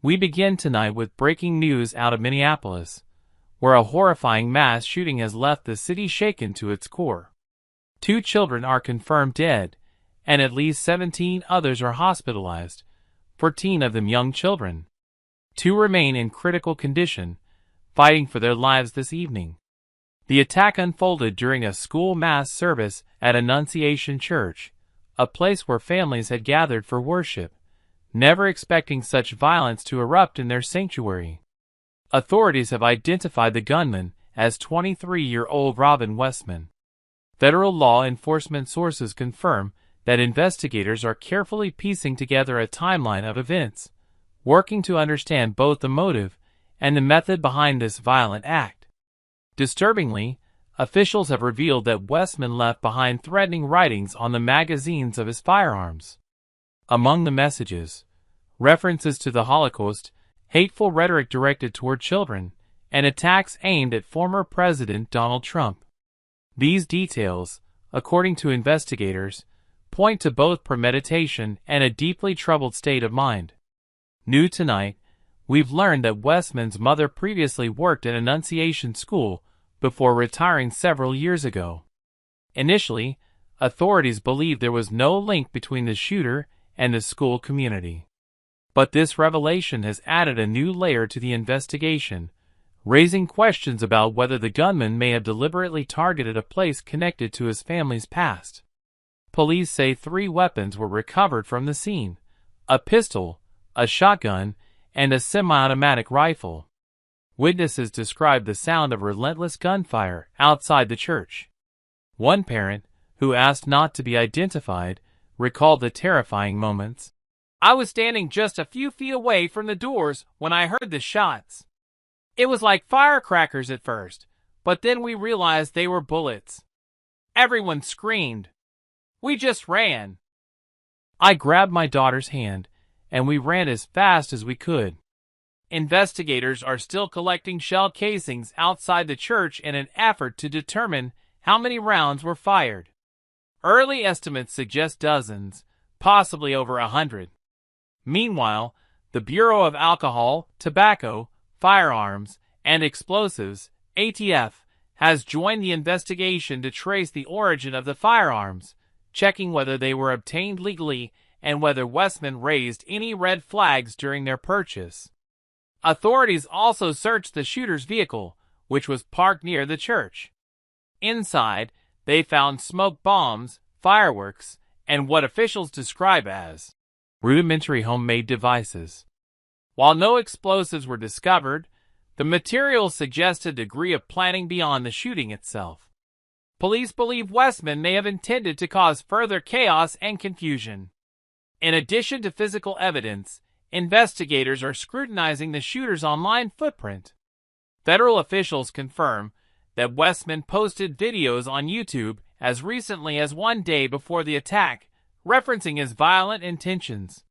We begin tonight with breaking news out of Minneapolis, where a horrifying mass shooting has left the city shaken to its core. 2 children are confirmed dead, and at least 17 others are hospitalized, 14 of them young children. 2 remain in critical condition, fighting for their lives this evening. The attack unfolded during a school mass service at Annunciation Church, a place where families had gathered for worship, never expecting such violence to erupt in their sanctuary. Authorities have identified the gunman as 23-year-old Robin Westman. Federal law enforcement sources confirm that investigators are carefully piecing together a timeline of events, working to understand both the motive and the method behind this violent act. Disturbingly, officials have revealed that Westman left behind threatening writings on the magazines of his firearms. Among the messages, references to the Holocaust, hateful rhetoric directed toward children, and attacks aimed at former President Donald Trump. These details, according to investigators, point to both premeditation and a deeply troubled state of mind. New tonight, we've learned that Westman's mother previously worked at Annunciation School before retiring several years ago. Initially, authorities believed there was no link between the shooter and the school community. But this revelation has added a new layer to the investigation, raising questions about whether the gunman may have deliberately targeted a place connected to his family's past. Police say 3 weapons were recovered from the scene: a pistol, a shotgun, and a semi-automatic rifle. Witnesses described the sound of relentless gunfire outside the church. One parent, who asked not to be identified, recalled the terrifying moments. "I was standing just a few feet away from the doors when I heard the shots. It was like firecrackers at first, but then we realized they were bullets. Everyone screamed. We just ran. I grabbed my daughter's hand, and we ran as fast as we could." Investigators are still collecting shell casings outside the church in an effort to determine how many rounds were fired. Early estimates suggest dozens, possibly over 100. Meanwhile, the Bureau of Alcohol, Tobacco, Firearms, and Explosives, ATF, has joined the investigation to trace the origin of the firearms, checking whether they were obtained legally and whether Westman raised any red flags during their purchase. Authorities also searched the shooter's vehicle, which was parked near the church. Inside, they found smoke bombs, fireworks, and what officials describe as rudimentary homemade devices. While no explosives were discovered, the materials suggest a degree of planning beyond the shooting itself. Police believe Westman may have intended to cause further chaos and confusion. In addition to physical evidence, investigators are scrutinizing the shooter's online footprint. Federal officials confirm that Westman posted videos on YouTube as recently as 1 day before the attack, referencing his violent intentions.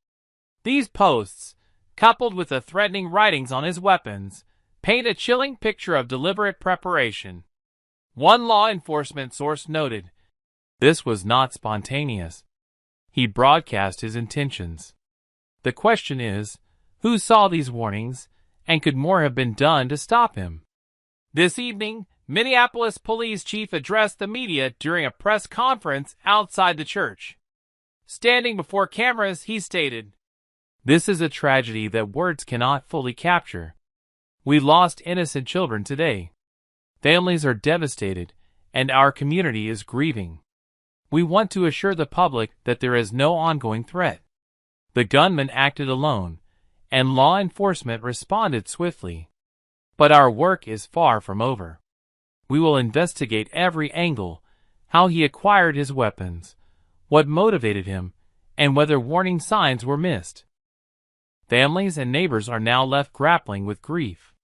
These posts, coupled with the threatening writings on his weapons, paint a chilling picture of deliberate preparation. One law enforcement source noted, "This was not spontaneous. He broadcast his intentions." The question is, who saw these warnings, and could more have been done to stop him? This evening, Minneapolis Police Chief addressed the media during a press conference outside the church. Standing before cameras, he stated, "This is a tragedy that words cannot fully capture. We lost innocent children today. Families are devastated, and our community is grieving. We want to assure the public that there is no ongoing threat. The gunman acted alone, and law enforcement responded swiftly. But our work is far from over. We will investigate every angle, how he acquired his weapons, what motivated him, and whether warning signs were missed." Families and neighbors are now left grappling with grief.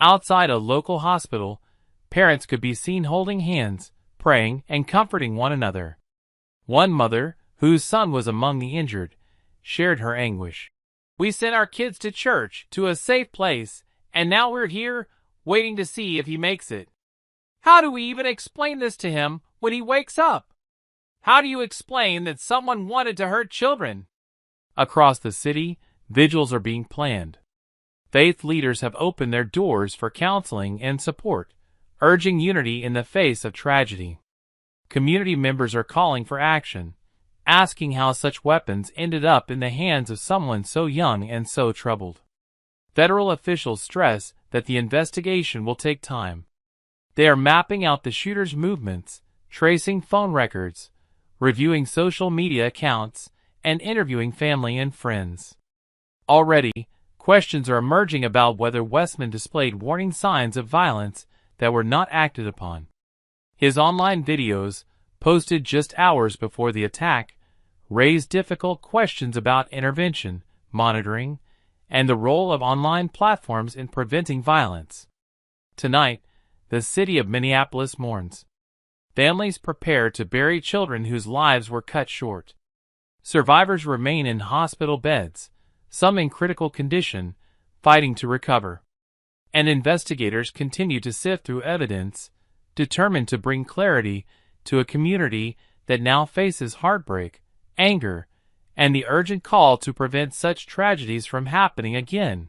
Outside a local hospital, parents could be seen holding hands, praying, and comforting one another. One mother, whose son was among the injured, shared her anguish. "We sent our kids to church, to a safe place, and now we're here, waiting to see if he makes it. How do we even explain this to him when he wakes up? How do you explain that someone wanted to hurt children?" Across the city, vigils are being planned. Faith leaders have opened their doors for counseling and support, urging unity in the face of tragedy. Community members are calling for action, asking how such weapons ended up in the hands of someone so young and so troubled. Federal officials stress that the investigation will take time. They are mapping out the shooter's movements, tracing phone records, reviewing social media accounts, and interviewing family and friends. Already, questions are emerging about whether Westman displayed warning signs of violence that were not acted upon. His online videos, posted just hours before the attack, raised difficult questions about intervention, monitoring, and the role of online platforms in preventing violence. Tonight, the city of Minneapolis mourns. Families prepare to bury children whose lives were cut short. Survivors remain in hospital beds, some in critical condition, fighting to recover. And investigators continue to sift through evidence, determined to bring clarity to a community that now faces heartbreak, anger, and the urgent call to prevent such tragedies from happening again.